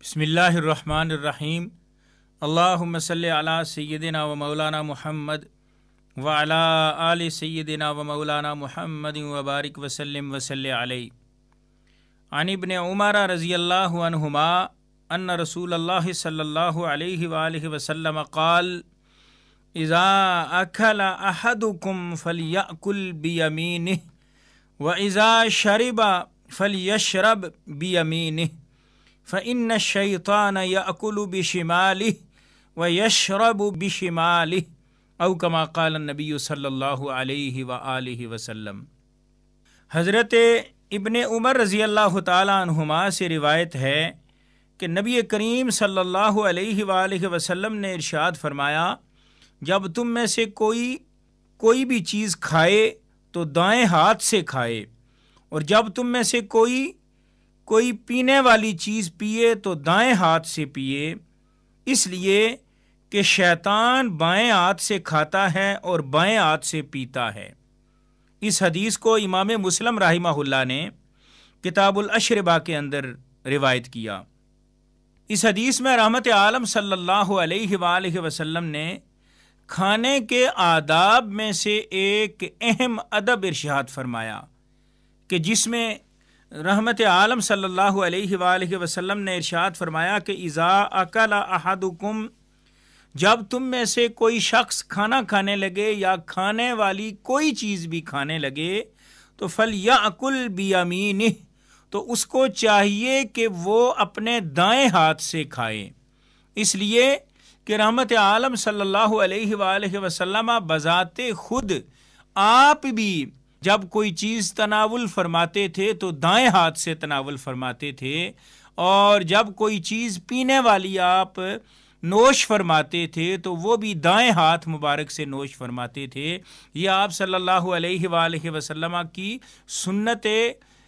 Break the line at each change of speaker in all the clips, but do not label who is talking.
बिस्मिल्लाहिर्रहमानिर्रहीम। अल्लाहुम्मा सल्लि अला सय्यिदिना व मौलाना मुहम्मद व अला आलि सय्यिदिना व मौलाना मुहम्मद व बारिक व सल्लिम व सल्लि अलैहि। अन इब्न उमर रज़ियल्लाहु अन्हुमा अन्न रसूलल्लाह सल्लल्लाहु अलैहि व आलिहि व सल्लम क़ाल इज़ा अकल अहदुकुम फलयअकुल बियमीनिहि व इज़ा शरिबा फलयशरब बियमीनिहि फ़इन्न शैतान यअकुलु बिशिमालिहि व यशरबु बिशिमालिहि औ कमा क़ाल नबी सल्लल्लाहु अलैहि व आलिहि वसल्लम। हज़रत इब्ने उमर रज़ी अल्लाह ताला अन्हुमा से रिवायत है कि नबी करीम सल्लल्लाहु अलैहि व आलिहि वसल्लम ने इरशाद फरमाया, जब तुम में से कोई भी चीज़ खाए तो दाएं हाथ से खाए, और जब तुम में से कोई पीने वाली चीज़ पिए तो दाएं हाथ से पिए, इसलिए कि शैतान बाएं हाथ से खाता है और बाएं हाथ से पीता है। इस हदीस को इमाम मुस्लिम राहिमहुल्लाह ने किताबुल अशरिबा के अंदर रिवायत किया। इस हदीस में रहमत आलम सल्लल्लाहु अलैहि वालैहि वसल्लम ने खाने के आदाब में से एक अहम अदब इरशाद फरमाया कि जिसमें रहमत आलम सल्लल्लाहु अलैहि वालैहि वसल्लम ने इरशाद फरमाया कि इज़ा अकला अहदुकुम, जब तुम में से कोई शख्स खाना खाने लगे या खाने वाली कोई चीज़ भी खाने लगे तो फलयअकुल बियमीनिहि, तो उसको चाहिए कि वो अपने दाएं हाथ से खाए, इसलिए कि रहमत आलम सल्लल्लाहु अलैहि वालैहि वसल्लम बज़ाते खुद आप भी जब कोई चीज़ तनावुल फरमाते थे तो दाएं हाथ से तनावुल फरमाते थे, और जब कोई चीज़ पीने वाली आप नोश फरमाते थे तो वो भी दाएं हाथ मुबारक से नोश फरमाते थे। यह आप सल्लल्लाहु अलैहि वालैहि वसल्लम की सुन्नत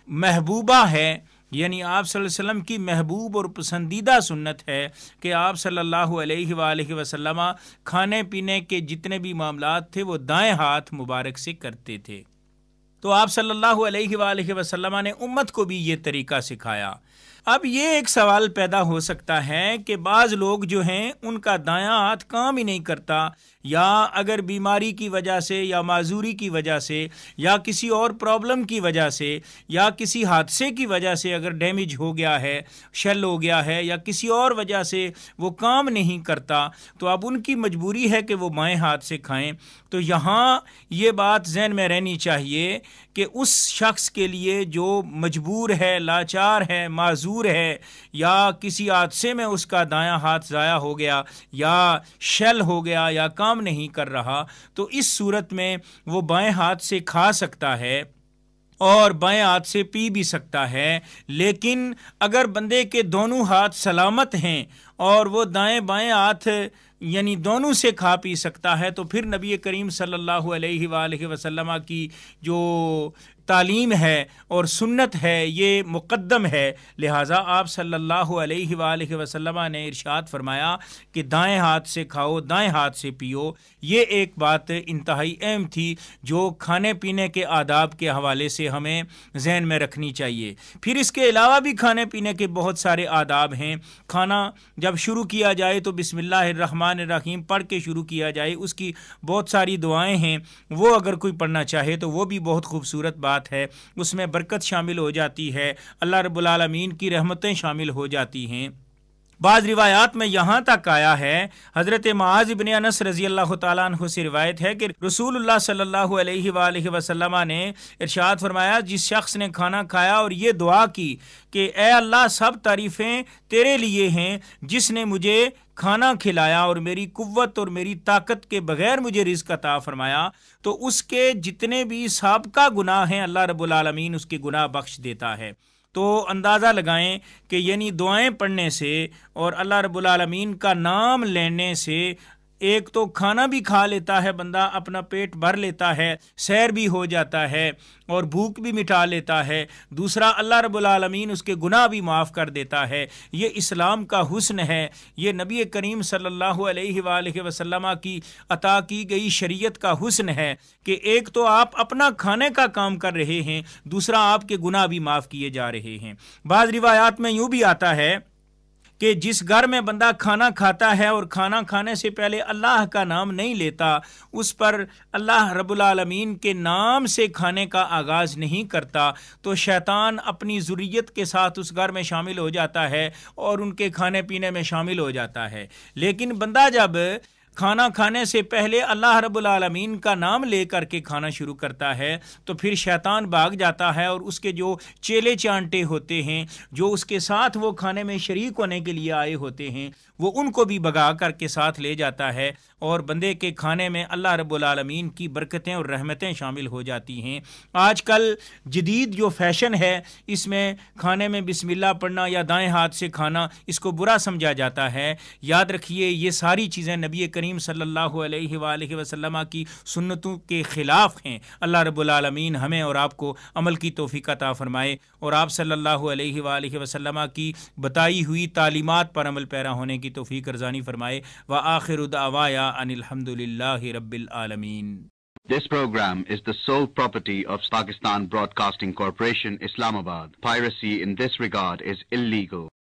महबूबा है, यानी आप सल्लल्लाहु अलैहि वसल्लम की महबूब और पसंदीदा सुन्नत है कि आप सल्लल्लाहु अलैहि वालैहि वसल्लम खाने पीने के जितने भी मामलात थे वो दाएं हाथ मुबारक से करते थे। तो आप सल्लल्लाहु अलैहि वालैहि वसल्लम ने उम्मत को भी ये तरीका सिखाया। अब ये एक सवाल पैदा हो सकता है कि बाज़ लोग जो हैं उनका दायां हाथ काम ही नहीं करता, या अगर बीमारी की वजह से या माजूरी की वजह से या किसी और प्रॉब्लम की वजह से या किसी हादसे की वजह से अगर डैमेज हो गया है, शेल हो गया है, या किसी और वजह से वो काम नहीं करता, तो अब उनकी मजबूरी है कि वो बाएं हाथ से खाएं। तो यहाँ ये बात जहन में रहनी चाहिए कि उस शख्स के लिए जो मजबूर है, लाचार है, माजूर है, या किसी हादसे में उसका दायां हाथ ज़ाया हो गया या शेल हो गया या काम नहीं कर रहा, तो इस सूरत में वो बाएं हाथ से खा सकता है और बाएं हाथ से पी भी सकता है। लेकिन अगर बंदे के दोनों हाथ सलामत हैं और वो दाएं बाएं हाथ यानी दोनों से खा पी सकता है, तो फिर नबी करीम सल्लल्लाहु अलैहि वालैहि वसल्लम की जो तालीम है और सुन्नत है ये मुक़द्दम है। लिहाजा आप सल्लल्लाहु अलैहि वालैहि वसल्लम ने इरशाद फरमाया कि दाएं हाथ से खाओ, दाएं हाथ से पियो। ये एक बात इंतहाई अहम थी जो खाने पीने के आदाब के हवाले से हमें जहन में रखनी चाहिए। फिर इसके अलावा भी खाने पीने के बहुत सारे आदाब हैं। खाना जब शुरू किया जाए तो बिस्मिल्लाहिर्रहमानिर्रहीम पढ़ के शुरू किया जाए, उसकी बहुत सारी दुआएं हैं, वो अगर कोई पढ़ना चाहे तो वो भी बहुत खूबसूरत बात है, उसमें बरकत शामिल हो जाती है, अल्लाह रब्बुल आलमीन की रहमतें शामिल हो जाती हैं। बाज़ रिवायात में यहाँ तक आया है, हज़रत मुआज़ इब्न अनस रज़ी अल्लाह ताला अन्हु से रिवायत है कि रसूलुल्लाह सल्लल्लाहु अलैहि वालैहि वसल्लम ने इरशाद फरमाया, जिस शख्स ने खाना खाया और ये दुआ की कि ए अल्लाह सब तारीफ़ें तेरे लिए हैं जिसने मुझे खाना खिलाया और मेरी कुव्वत और मेरी ताकत के बगैर मुझे रिज़्क़ अता फरमाया, तो उसके जितने भी साबका गुनाह हैं अल्लाह रब्बुल आलमीन उसके गुनाह बख्श देता है। तो अंदाज़ा लगाएं कि यानी दुआएं पढ़ने से और अल्लाह रब्बुल आलमीन का नाम लेने से एक तो खाना भी खा लेता है बंदा, अपना पेट भर लेता है, सैर भी हो जाता है और भूख भी मिटा लेता है। दूसरा, अल्लाह रब्बुल आलमीन उसके गुनाह भी माफ़ कर देता है। ये इस्लाम का हुस्न है, ये नबी करीम सल्लल्लाहु अलैहि वालैहि वसल्लम की अता की गई शरीयत का हुस्न है कि एक तो आप अपना खाने का काम कर रहे हैं, दूसरा आपके गुनाह भी माफ़ किए जा रहे हैं। बाज़ रिवायात में यूँ भी आता है کہ جس گھر میں بندہ کھانا کھاتا ہے اور کھانا کھانے سے پہلے اللہ کا نام نہیں لیتا، اس پر اللہ رب العالمین کے نام سے کھانے کا آغاز نہیں کرتا، تو شیطان اپنی ذریت کے ساتھ اس گھر میں شامل ہو جاتا ہے اور ان کے کھانے پینے میں شامل ہو جاتا ہے۔ لیکن بندہ جب کھانا کھانے سے پہلے اللہ رب العالمین کا نام لے کر کے کھانا شروع کرتا ہے تو پھر شیطان بھاگ جاتا ہے اور اس کے جو چیلے چانٹے ہوتے ہیں، جو اس کے ساتھ وہ کھانے میں شریک ہونے کے لیے آئے ہوتے ہیں، وہ ان کو بھی بھگا کر کے ساتھ لے جاتا ہے اور بندے کے کھانے میں اللہ رب العالمین کی برکتیں اور رحمتیں شامل ہو جاتی ہیں۔ آج کل جدید جو فیشن ہے، اس میں کھانے میں بسم اللہ پڑھنا یا دائیں ہاتھ سے کھانا، اس کو برا سمجھا جاتا ہے۔ یاد رکھیے یہ ساری چیزیں نبی کریم صلی اللہ علیہ وآلہ وسلم کی سنتوں کے خلاف ہیں۔ اللہ رب العالمین ہمیں اور آپ کو عمل کی توفیق عطا فرمائے اور آپ صلی اللہ علیہ وآلہ وسلم کی بتائی ہوئی تعلیمات پر عمل پیرا ہونے کی توفیق ارزانی فرمائے۔ وآخر دعوایا ان الحمد للہ رب العالمین۔
This program is the sole property of Pakistan Broadcasting Corporation, Islamabad. Piracy in this regard is illegal.